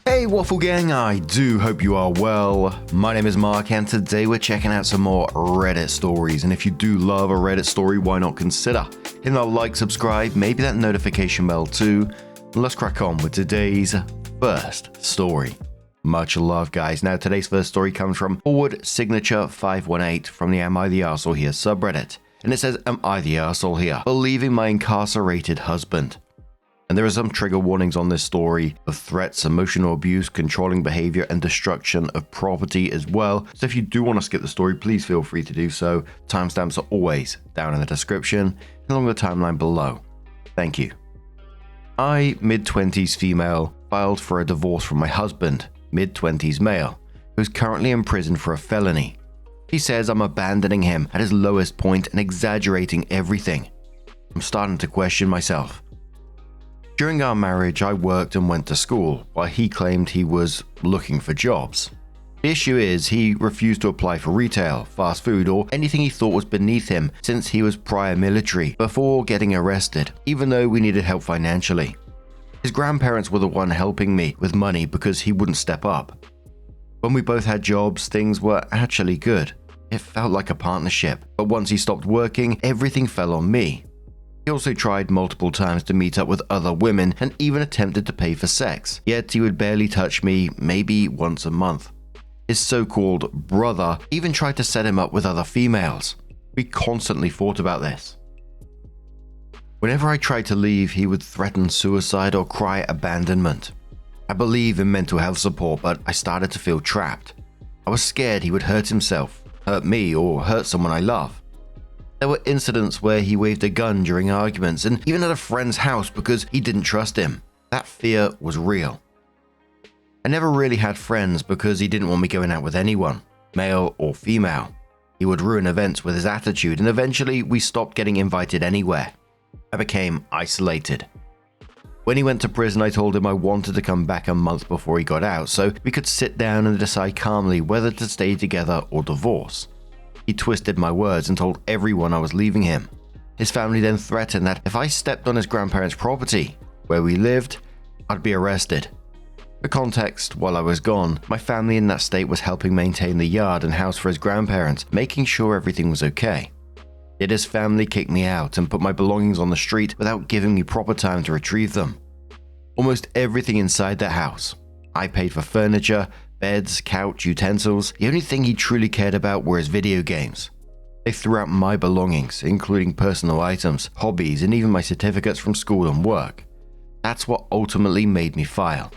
Hey Waffle Gang, I do hope you are well. My name is Mark and today we're checking out some more Reddit stories, and if you do love a Reddit story, why not consider hitting that like, subscribe, maybe that notification bell too. Let's crack on with today's first story. Much love guys. Now today's first story comes from forward signature 518 from the Am I the Arsehole Here subreddit, and it says, am I the arsehole here for leaving my incarcerated husband? And there are some trigger warnings on this story of threats, emotional abuse, controlling behavior, and destruction of property as well. So if you do want to skip the story, please feel free to do so. Timestamps are always down in the description and along the timeline below. Thank you. I, mid-20s female, filed for a divorce from my husband, mid-20s male, who's currently in prison for a felony. He says I'm abandoning him at his lowest point and exaggerating everything. I'm starting to question myself. During our marriage, I worked and went to school, while he claimed he was looking for jobs. The issue is he refused to apply for retail, fast food, or anything he thought was beneath him since he was prior military before getting arrested, even though we needed help financially. His grandparents were the one helping me with money because he wouldn't step up. When we both had jobs, things were actually good. It felt like a partnership, but once he stopped working, everything fell on me. He also tried multiple times to meet up with other women and even attempted to pay for sex, yet he would barely touch me maybe once a month. His so-called brother even tried to set him up with other females. We constantly fought about this. Whenever I tried to leave, he would threaten suicide or cry abandonment. I believe in mental health support, but I started to feel trapped. I was scared he would hurt himself, hurt me, or hurt someone I love. There were incidents where he waved a gun during arguments and even at a friend's house because he didn't trust him. That fear was real. I never really had friends because he didn't want me going out with anyone, male or female. He would ruin events with his attitude, and eventually we stopped getting invited anywhere. I became isolated. When he went to prison, I told him I wanted to come back a month before he got out so we could sit down and decide calmly whether to stay together or divorce. He twisted my words and told everyone I was leaving him. His family then threatened that if I stepped on his grandparents' property, where we lived, I'd be arrested. For context, while I was gone, my family in that state was helping maintain the yard and house for his grandparents, making sure everything was okay. Yet his family kicked me out and put my belongings on the street without giving me proper time to retrieve them. Almost everything inside that house. I paid for furniture, beds, couch, utensils. The only thing he truly cared about were his video games. They threw out my belongings, including personal items, hobbies, and even my certificates from school and work. That's what ultimately made me file.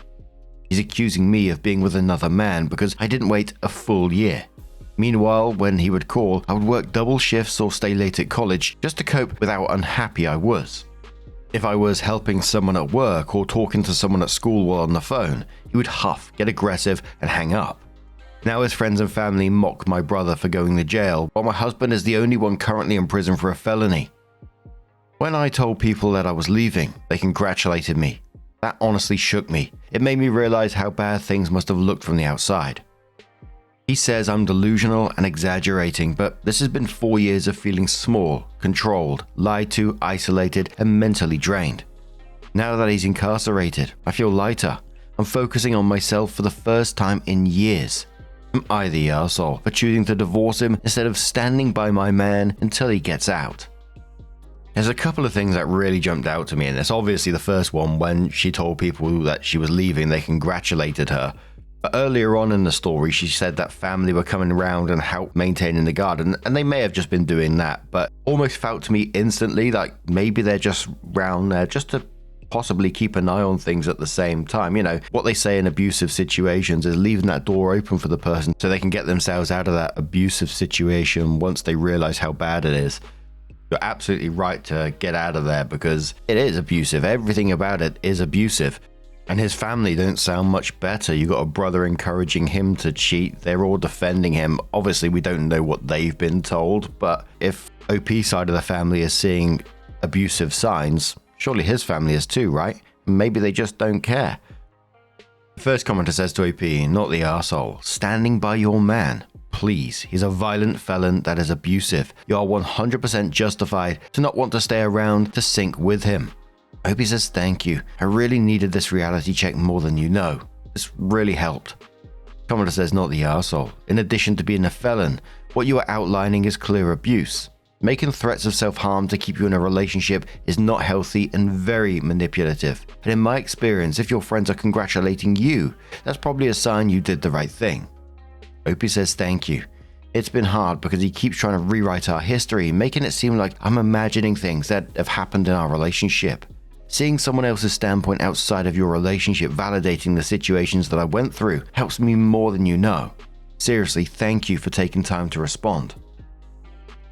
He's accusing me of being with another man because I didn't wait a full year. Meanwhile, when he would call, I would work double shifts or stay late at college just to cope with how unhappy I was. If I was helping someone at work or talking to someone at school while on the phone, he would huff, get aggressive, and hang up. Now his friends and family mock my brother for going to jail, while my husband is the only one currently in prison for a felony. When I told people that I was leaving, they congratulated me. That honestly shook me. It made me realize how bad things must have looked from the outside. He says I'm delusional and exaggerating, but this has been 4 years of feeling small, controlled, lied to, isolated, and mentally drained. Now that he's incarcerated, I feel lighter. I'm focusing on myself for the first time in years. Am I the arsehole for choosing to divorce him instead of standing by my man until he gets out? There's a couple of things that really jumped out to me in this. Obviously the first one, when she told people that she was leaving, they congratulated her. But earlier on in the story, she said that family were coming around and help maintaining the garden, and they may have just been doing that, but almost felt to me instantly like maybe they're just round there just to possibly keep an eye on things at the same time. You know, what they say in abusive situations is leaving that door open for the person so they can get themselves out of that abusive situation once they realize how bad it is. You're absolutely right to get out of there because it is abusive. Everything about it is abusive. And his family don't sound much better. You got a brother encouraging him to cheat. They're all defending him. Obviously, we don't know what they've been told, but if OP's side of the family is seeing abusive signs, surely his family is too, right? Maybe they just don't care. The first commenter says to OP, not the arsehole, standing by your man. Please, he's a violent felon that is abusive. You are 100% justified to not want to stay around to sync with him. OP says thank you. I really needed this reality check more than you know. This really helped. Commenter says, not the arsehole. In addition to being a felon, what you are outlining is clear abuse. Making threats of self-harm to keep you in a relationship is not healthy and very manipulative. And in my experience, if your friends are congratulating you, that's probably a sign you did the right thing. Opie says, thank you. It's been hard because he keeps trying to rewrite our history, making it seem like I'm imagining things that have happened in our relationship. Seeing someone else's standpoint outside of your relationship validating the situations that I went through helps me more than you know. Seriously, thank you for taking time to respond.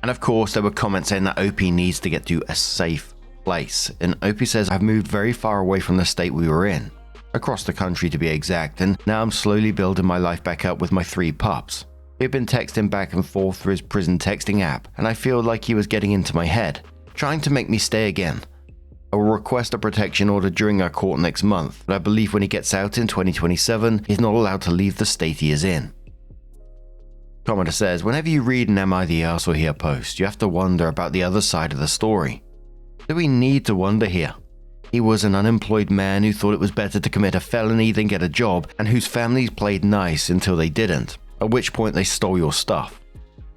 And of course, there were comments saying that Opie needs to get to a safe place. And Opie says, I've moved very far away from the state we were in, across the country to be exact, and now I'm slowly building my life back up with my 3 pups. We've been texting back and forth through his prison texting app, and I feel like he was getting into my head, trying to make me stay again. I will request a protection order during our court next month, but I believe when he gets out in 2027, he's not allowed to leave the state he is in. Commenter says, whenever you read an Am I the Arsehole here post, you have to wonder about the other side of the story. Do we need to wonder here? He was an unemployed man who thought it was better to commit a felony than get a job, and whose families played nice until they didn't, at which point they stole your stuff.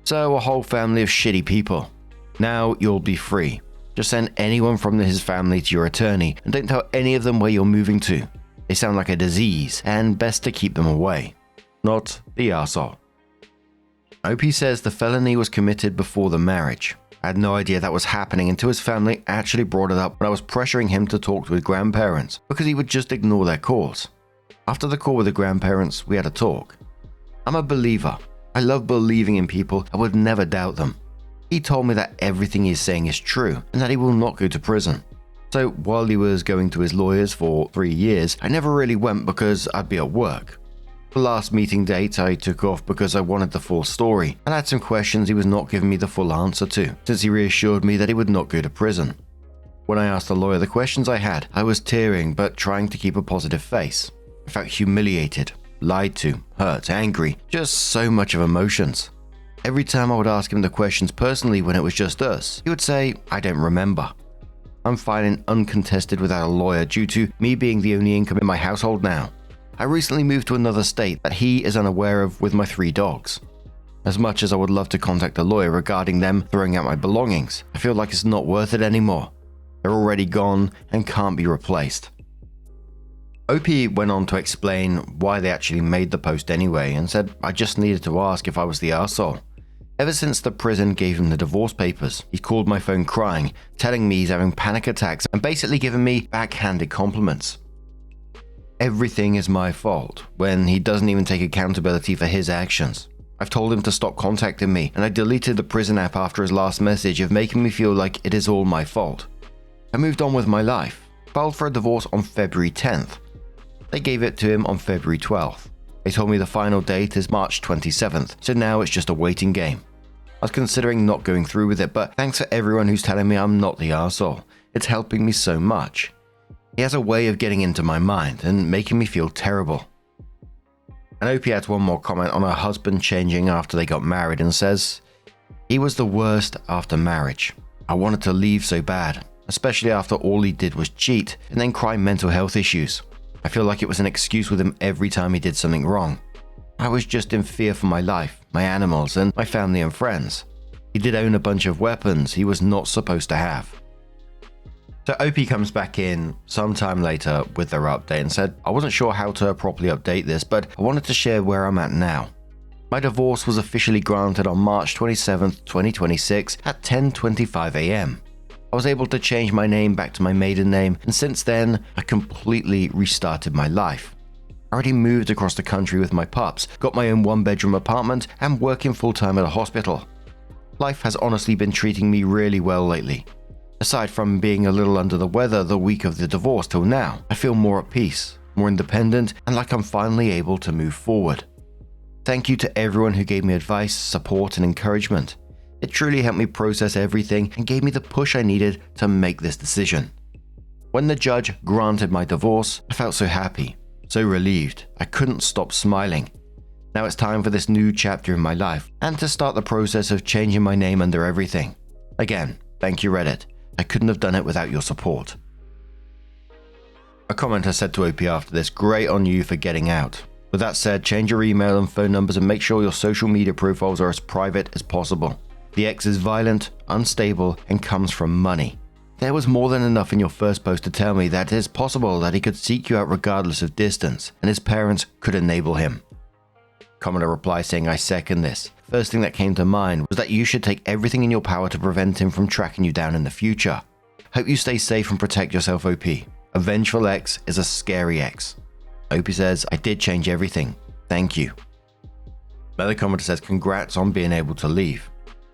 So a whole family of shitty people. Now you'll be free. Just send anyone from his family to your attorney and don't tell any of them where you're moving to. They sound like a disease and best to keep them away. Not the arsehole. Opie says the felony was committed before the marriage. I had no idea that was happening until his family actually brought it up when I was pressuring him to talk to his grandparents because he would just ignore their calls. After the call with the grandparents, we had a talk. I'm a believer. I love believing in people. I would never doubt them. He told me that everything he's saying is true and that he will not go to prison. So while he was going to his lawyers for 3 years, I never really went because I'd be at work. The last meeting date I took off because I wanted the full story and had some questions he was not giving me the full answer to, since he reassured me that he would not go to prison. When I asked the lawyer the questions I had, I was tearing but trying to keep a positive face. I felt humiliated, lied to, hurt, angry, just so much of emotions. Every time I would ask him the questions personally when it was just us, he would say, I don't remember. I'm filing uncontested without a lawyer due to me being the only income in my household now. I recently moved to another state that he is unaware of with my 3 dogs. As much as I would love to contact a lawyer regarding them throwing out my belongings, I feel like it's not worth it anymore. They're already gone and can't be replaced. Opie went on to explain why they actually made the post anyway and said, I just needed to ask if I was the arsehole. Ever since the prison gave him the divorce papers, he called my phone crying, telling me he's having panic attacks and basically giving me backhanded compliments. Everything is my fault, when he doesn't even take accountability for his actions. I've told him to stop contacting me, and I deleted the prison app after his last message of making me feel like it is all my fault. I moved on with my life, filed for a divorce on February 10th. They gave it to him on February 12th. They told me the final date is March 27th, so now it's just a waiting game. I was considering not going through with it, but thanks for everyone who's telling me I'm not the arsehole. It's helping me so much. He has a way of getting into my mind and making me feel terrible. And Opie adds one more comment on her husband changing after they got married and says, he was the worst after marriage. I wanted to leave so bad, especially after all he did was cheat and then cry mental health issues. I feel like it was an excuse with him every time he did something wrong. I was just in fear for my life, my animals, and my family and friends. He did own a bunch of weapons he was not supposed to have. So Opie comes back in sometime later with their update and said, I wasn't sure how to properly update this, but I wanted to share where I'm at now. My divorce was officially granted on March 27th, 2026 at 10:25 a.m. I was able to change my name back to my maiden name, and since then, I completely restarted my life. I already moved across the country with my pups, got my own 1-bedroom apartment, and working full-time at a hospital. Life has honestly been treating me really well lately. Aside from being a little under the weather the week of the divorce till now, I feel more at peace, more independent, and like I'm finally able to move forward. Thank you to everyone who gave me advice, support, and encouragement. It truly helped me process everything and gave me the push I needed to make this decision. When the judge granted my divorce, I felt so happy, so relieved, I couldn't stop smiling. Now it's time for this new chapter in my life and to start the process of changing my name under everything. Again, thank you Reddit. I couldn't have done it without your support. A commenter said to OP after this, "Great on you for getting out. With that said, change your email and phone numbers and make sure your social media profiles are as private as possible. The ex is violent, unstable, and comes from money. There was more than enough in your first post to tell me that it is possible that he could seek you out regardless of distance, and his parents could enable him." Commenter replies saying, "I second this. First thing that came to mind was that you should take everything in your power to prevent him from tracking you down in the future. Hope you stay safe and protect yourself, OP. A vengeful ex is a scary ex." OP says, "I did change everything. Thank you." Another commenter says, "Congrats on being able to leave.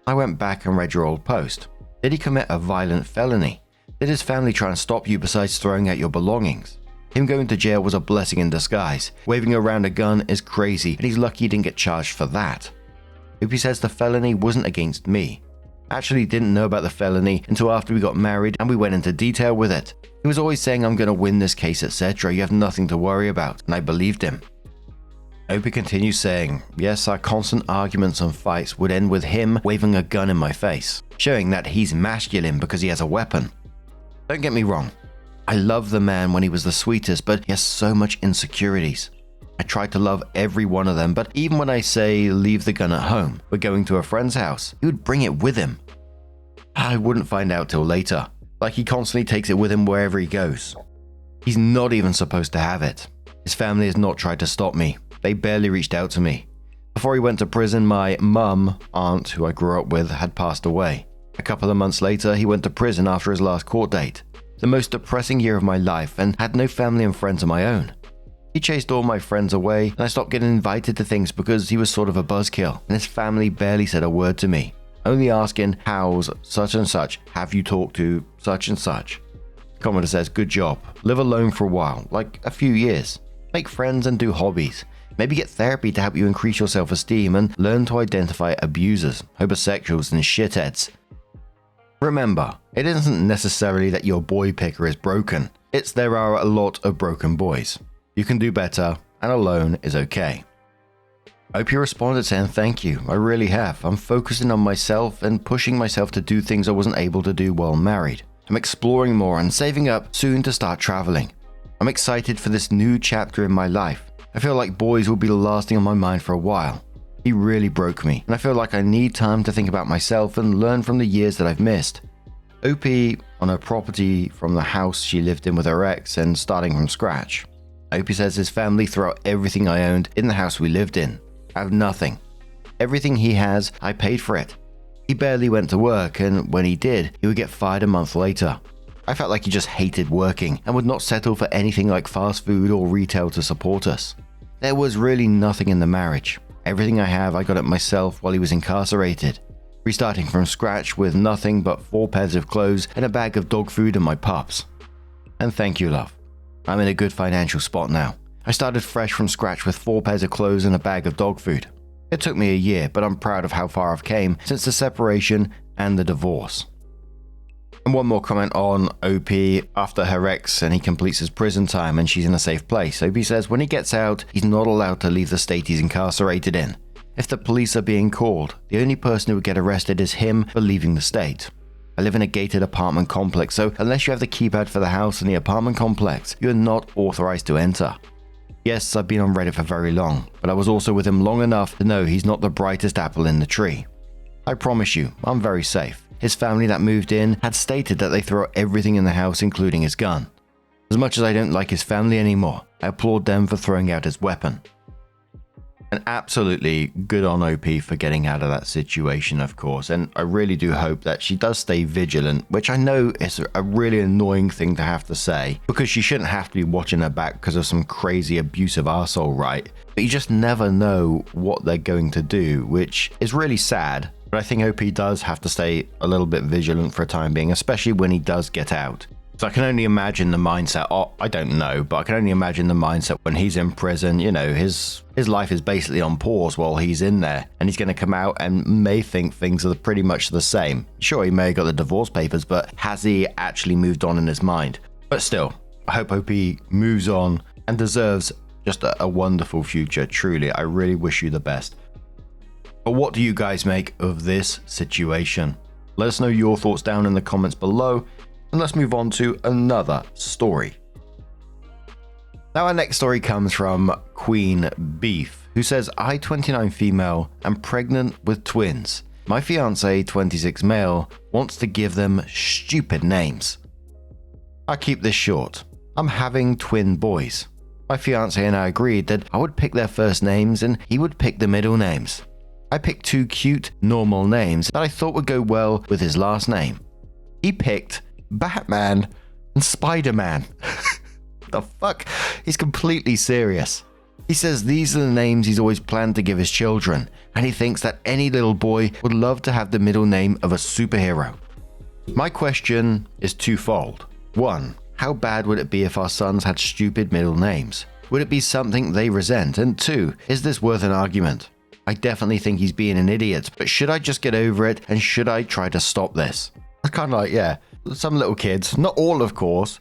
I went back and read your old post. Did he commit a violent felony? Did his family try and stop you besides throwing out your belongings? Him going to jail was a blessing in disguise. Waving around a gun is crazy, and he's lucky he didn't get charged for that." OP says the felony wasn't against me. Actually didn't know about the felony until after we got married and we went into detail with it. He was always saying, "I'm going to win this case, etc. You have nothing to worry about," and I believed him. OP continues saying, "Yes, our constant arguments and fights would end with him waving a gun in my face, showing that he's masculine because he has a weapon. Don't get me wrong, I love the man when he was the sweetest, but he has so much insecurities. I tried to love every one of them, but even when I say leave the gun at home, we're going to a friend's house, he would bring it with him. I wouldn't find out till later. Like he constantly takes it with him wherever he goes. He's not even supposed to have it. His family has not tried to stop me. They barely reached out to me. Before he went to prison, my aunt, who I grew up with, had passed away. A couple of months later, he went to prison after his last court date. The most depressing year of my life, and had no family and friends of my own. He chased all my friends away, and I stopped getting invited to things because he was sort of a buzzkill, and his family barely said a word to me. Only asking, how's such and such, have you talked to such and such? Commenter says, "Good job. Live alone for a while, like a few years. Make friends and do hobbies. Maybe get therapy to help you increase your self-esteem and learn to identify abusers, homosexuals, and shitheads. Remember, it isn't necessarily that your boy picker is broken. It's there are a lot of broken boys. You can do better, and alone is okay." OP responded saying, "Thank you, I really have. I'm focusing on myself and pushing myself to do things I wasn't able to do while married. I'm exploring more and saving up soon to start traveling. I'm excited for this new chapter in my life. I feel like boys will be the last thing on my mind for a while. He really broke me, and I feel like I need time to think about myself and learn from the years that I've missed." OP on her property from the house she lived in with her ex and starting from scratch. OP says his family threw out everything I owned in the house we lived in. I have nothing. Everything he has, I paid for it. He barely went to work, and when he did, he would get fired a month later. I felt like he just hated working and would not settle for anything like fast food or retail to support us. There was really nothing in the marriage. Everything I have, I got it myself while he was incarcerated. Restarting from scratch with nothing but 4 pairs of clothes and a bag of dog food and my pups. And thank you, love. I'm in a good financial spot now. I started fresh from scratch with 4 pairs of clothes and a bag of dog food. It took me a year, but I'm proud of how far I've came since the separation and the divorce." And one more comment on OP after her ex and he completes his prison time and she's in a safe place. OP says when he gets out, he's not allowed to leave the state he's incarcerated in. If the police are being called, the only person who would get arrested is him for leaving the state. I live in a gated apartment complex, so unless you have the keypad for the house in the apartment complex, you are not authorized to enter. Yes, I've been on Reddit for very long, but I was also with him long enough to know he's not the brightest apple in the tree. I promise you, I'm very safe. His family that moved in had stated that they throw everything in the house, including his gun. As much as I don't like his family anymore, I applaud them for throwing out his weapon. And absolutely good on OP for getting out of that situation, of course, and I really do hope that she does stay vigilant, which I know is a really annoying thing to have to say, because she shouldn't have to be watching her back because of some crazy abusive arsehole, right? But you just never know what they're going to do, which is really sad, but I think OP does have to stay a little bit vigilant for a time being, especially when he does get out. So I can only imagine the mindset, I don't know, but I can only imagine the mindset when he's in prison. You know, his life is basically on pause while he's in there, and he's going to come out and may think things are pretty much the same. Sure, he may have got the divorce papers, but has he actually moved on in his mind? But still, I hope OP moves on and deserves just a wonderful future. Truly, I really wish you the best. But what do you guys make of this situation? Let us know your thoughts down in the comments below. And let's move on to another story. Now our next story comes from Queen Beef, who says, I, 29 female, am pregnant with twins. My fiance, 26 male, wants to give them stupid names. I keep this short. I'm having twin boys. My fiance and I agreed that I would pick their first names and he would pick the middle names. I picked two cute, normal names that I thought would go well with his last name. He picked Batman and Spider-Man. The fuck? He's completely serious. He says these are the names he's always planned to give his children, and he thinks that any little boy would love to have the middle name of a superhero. My question is twofold. 1. How bad would it be if our sons had stupid middle names? Would it be something they resent? And 2. Is this worth an argument? I definitely think he's being an idiot, but should I just get over it and should I try to stop this? It's kind of like, yeah, some little kids, not all of course,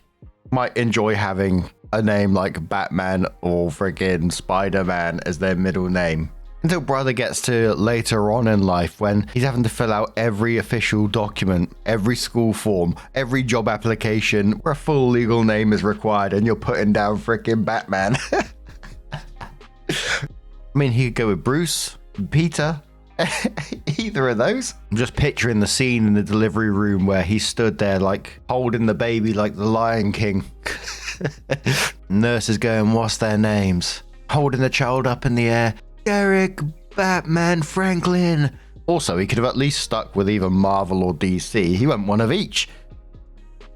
might enjoy having a name like Batman or friggin' Spider-Man as their middle name. Until brother gets to later on in life when he's having to fill out every official document, every school form, every job application where a full legal name is required and you're putting down friggin' Batman. I mean, he could go with Bruce, Peter, either of those. I'm just picturing the scene in the delivery room where he stood there like holding the baby like the Lion King. Nurse is going, what's their names? Holding the child up in the air. Derek, Batman, Franklin. Also, he could have at least stuck with either Marvel or DC. He went one of each.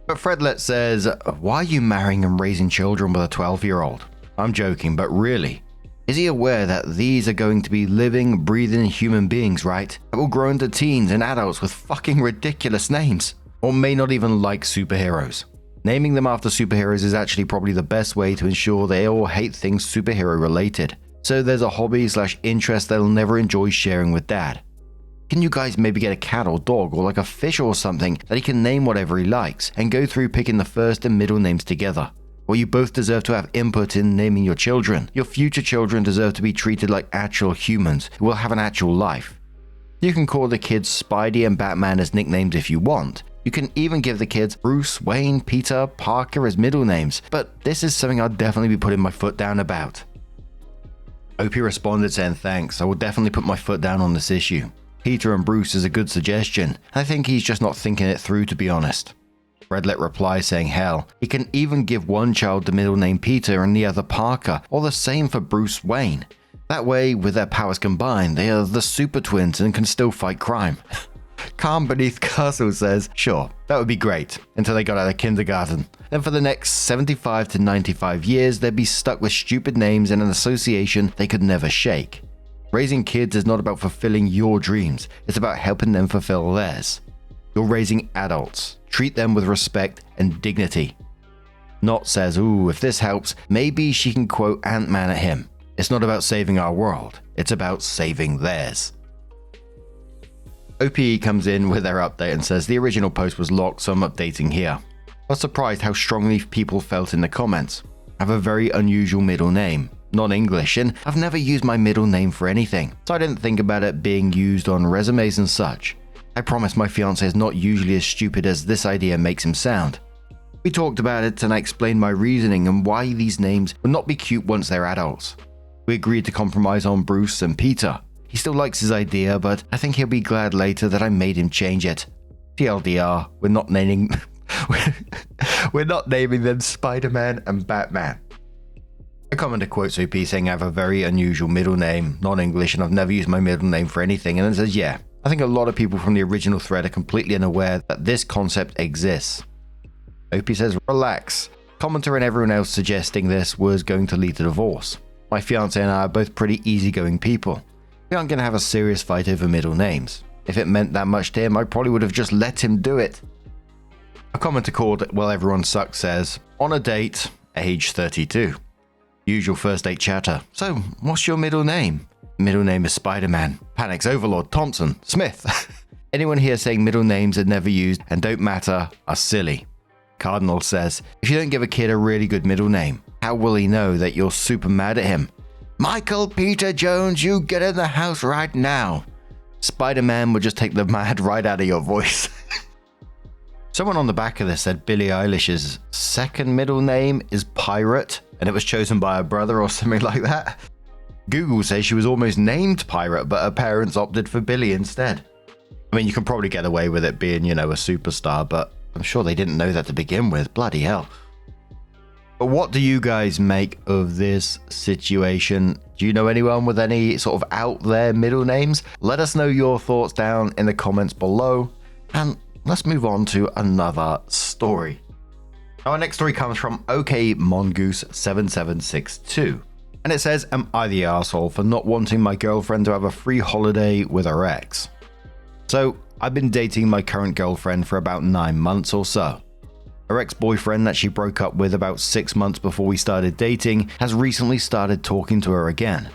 But Fredlet says, why are you marrying and raising children with a 12-year-old? I'm joking, but really? Is he aware that these are going to be living, breathing human beings, right? That will grow into teens and adults with fucking ridiculous names. Or may not even like superheroes. Naming them after superheroes is actually probably the best way to ensure they all hate things superhero related. So there's a hobby/interest they'll never enjoy sharing with dad. Can you guys maybe get a cat or dog or like a fish or something that he can name whatever he likes and go through picking the first and middle names together? Well, you both deserve to have input in naming your children. Your future children deserve to be treated like actual humans who will have an actual life. You can call the kids Spidey and Batman as nicknames if you want. You can even give the kids Bruce, Wayne, Peter, Parker as middle names, but this is something I'll definitely be putting my foot down about. Opie responded saying thanks, I will definitely put my foot down on this issue. Peter and Bruce is a good suggestion. I think he's just not thinking it through, to be honest. Redlet replies saying hell, he can even give one child the middle name Peter and the other Parker, or the same for Bruce Wayne. That way, with their powers combined, they are the super twins and can still fight crime. Calm Beneath Castle says, sure, that would be great, until they got out of kindergarten. Then for the next 75 to 95 years, they'd be stuck with stupid names and an association they could never shake. Raising kids is not about fulfilling your dreams, it's about helping them fulfill theirs. You're raising adults. Treat them with respect and dignity. Not says, ooh, if this helps, maybe she can quote Ant-Man at him. It's not about saving our world, it's about saving theirs. OPE comes in with their update and says the original post was locked, so I'm updating here. I was surprised how strongly people felt in the comments. I have a very unusual middle name, non-English, and I've never used my middle name for anything, so I didn't think about it being used on resumes and such. I promise my fiance is not usually as stupid as this idea makes him sound. We talked about it and I explained my reasoning and why these names would not be cute once they're adults. We agreed to compromise on Bruce and Peter. He still likes his idea, but I think he'll be glad later that I made him change it. TLDR, we're not naming them Spider-Man and Batman. A commenter quotes OP saying I have a very unusual middle name, non-English, and I've never used my middle name for anything, and then says yeah. I think a lot of people from the original thread are completely unaware that this concept exists. OP says, relax. Commenter and everyone else suggesting this was going to lead to divorce. My fiance and I are both pretty easygoing people. We aren't going to have a serious fight over middle names. If it meant that much to him, I probably would have just let him do it. A commenter called Well Everyone Sucks says, on a date, age 32. Usual first date chatter. So, what's your middle name? Middle name is Spider-Man. Panics Overlord, Thompson, Smith. Anyone here saying middle names are never used and don't matter are silly. Cardinal says, if you don't give a kid a really good middle name, how will he know that you're super mad at him? Michael Peter Jones, you get in the house right now. Spider-Man will just take the mad right out of your voice. Someone on the back of this said Billie Eilish's second middle name is Pirate, and it was chosen by her brother or something like that. Google says she was almost named Pirate, but her parents opted for Billy instead. I mean, you can probably get away with it being, a superstar, but I'm sure they didn't know that to begin with. Bloody hell. But what do you guys make of this situation? Do you know anyone with any sort of out there middle names? Let us know your thoughts down in the comments below. And let's move on to another story. Our next story comes from OK Mongoose 7762. And it says, am I the arsehole for not wanting my girlfriend to have a free holiday with her ex? So, I've been dating my current girlfriend for about 9 months or so. Her ex-boyfriend that she broke up with about 6 months before we started dating has recently started talking to her again.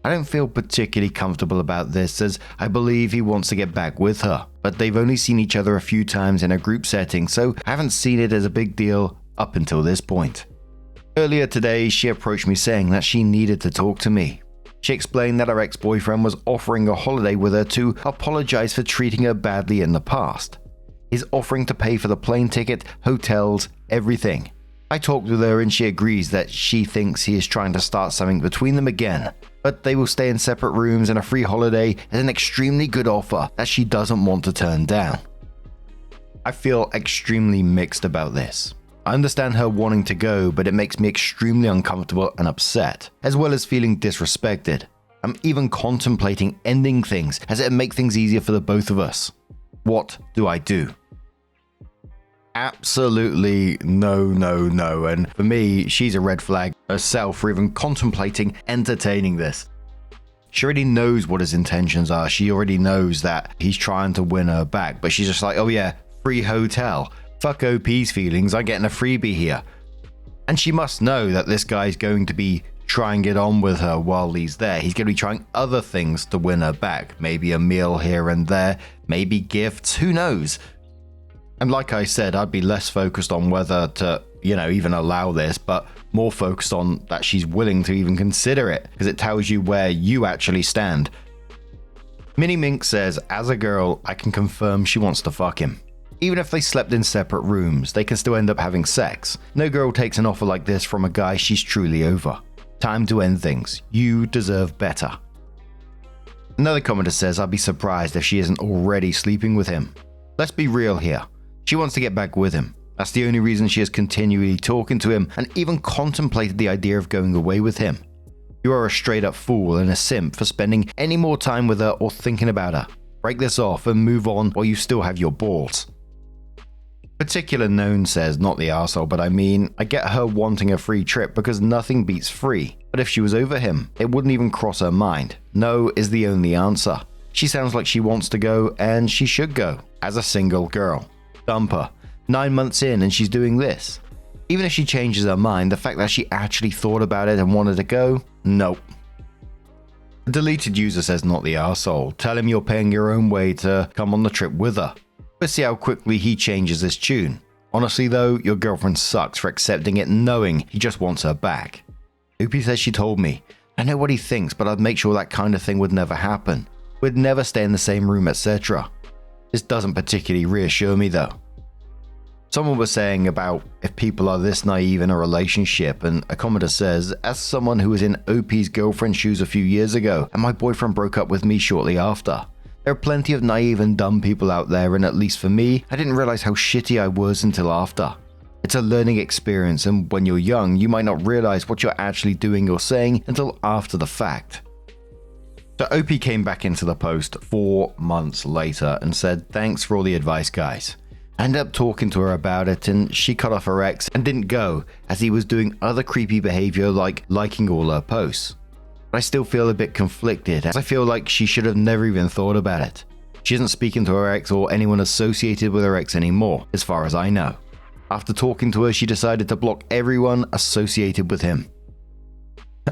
I don't feel particularly comfortable about this, as I believe he wants to get back with her, but they've only seen each other a few times in a group setting, so I haven't seen it as a big deal up until this point. Earlier today, she approached me saying that she needed to talk to me. She explained that her ex-boyfriend was offering a holiday with her to apologize for treating her badly in the past. He's offering to pay for the plane ticket, hotels, everything. I talked with her and she agrees that she thinks he is trying to start something between them again, but they will stay in separate rooms and a free holiday is an extremely good offer that she doesn't want to turn down. I feel extremely mixed about this. I understand her wanting to go, but it makes me extremely uncomfortable and upset, as well as feeling disrespected. I'm even contemplating ending things, as it'd make things easier for the both of us. What do I do? Absolutely no, and for me, she's a red flag herself for even contemplating entertaining this. She already knows what his intentions are. She already knows that he's trying to win her back, but she's just like, oh yeah, free hotel. Fuck OP's feelings, I'm getting a freebie here. And she must know that this guy's going to be trying it on with her while he's there. He's going to be trying other things to win her back. Maybe a meal here and there, maybe gifts, who knows? And like I said, I'd be less focused on whether to, even allow this, but more focused on that she's willing to even consider it, because it tells you where you actually stand. Mini Mink says, as a girl, I can confirm she wants to fuck him. Even if they slept in separate rooms, they can still end up having sex. No girl takes an offer like this from a guy she's truly over. Time to end things. You deserve better. Another commenter says, I'd be surprised if she isn't already sleeping with him. Let's be real here. She wants to get back with him. That's the only reason she is continually talking to him and even contemplated the idea of going away with him. You are a straight up fool and a simp for spending any more time with her or thinking about her. Break this off and move on while you still have your balls. Particular known says, not the arsehole, but I get her wanting a free trip because nothing beats free. But if she was over him, it wouldn't even cross her mind. No is the only answer. She sounds like she wants to go and she should go as a single girl. Dump her. 9 months in and she's doing this. Even if she changes her mind, the fact that she actually thought about it and wanted to go, nope. A deleted user says, not the arsehole. Tell him you're paying your own way to come on the trip with her. Let's see how quickly he changes his tune. Honestly though, your girlfriend sucks for accepting it knowing he just wants her back. Oopie says she told me, I know what he thinks, but I'd make sure that kind of thing would never happen. We'd never stay in the same room, etc. This doesn't particularly reassure me though. Someone was saying about if people are this naive in a relationship, and a commenter says, as someone who was in OP's girlfriend's shoes a few years ago, and my boyfriend broke up with me shortly after. There are plenty of naive and dumb people out there, and at least for me, I didn't realize how shitty I was until after. It's a learning experience, and when you're young, you might not realize what you're actually doing or saying until after the fact. So OP came back into the post 4 months later and said, thanks for all the advice, guys. I ended up talking to her about it and she cut off her ex and didn't go as he was doing other creepy behavior like liking all her posts. But I still feel a bit conflicted as I feel like she should have never even thought about it. She isn't speaking to her ex or anyone associated with her ex anymore, as far as I know. After talking to her, she decided to block everyone associated with him.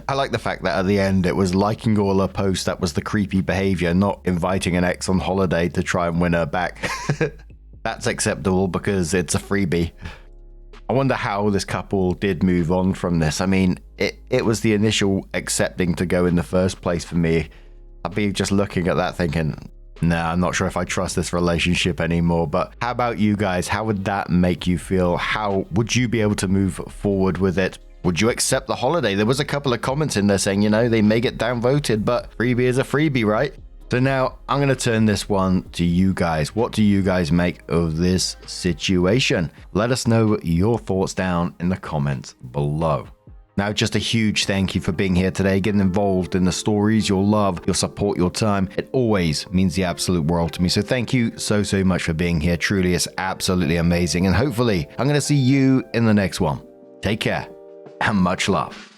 I like the fact that at the end it was liking all her posts that was the creepy behavior, not inviting an ex on holiday to try and win her back. That's acceptable because it's a freebie. I wonder how this couple did move on from this. I mean, it was the initial accepting to go in the first place for me. I'd be just looking at that thinking, nah, I'm not sure if I trust this relationship anymore. But how about you guys? How would that make you feel? How would you be able to move forward with it Would you accept the holiday? There was a couple of comments in there saying, they may get downvoted, but freebie is a freebie, right? So now I'm going to turn this one to you guys. What do you guys make of this situation? Let us know your thoughts down in the comments below. Now, just a huge thank you for being here today, getting involved in the stories, your love, your support, your time. It always means the absolute world to me. So thank you so much for being here. Truly, it's absolutely amazing. And hopefully, I'm going to see you in the next one. Take care and much love.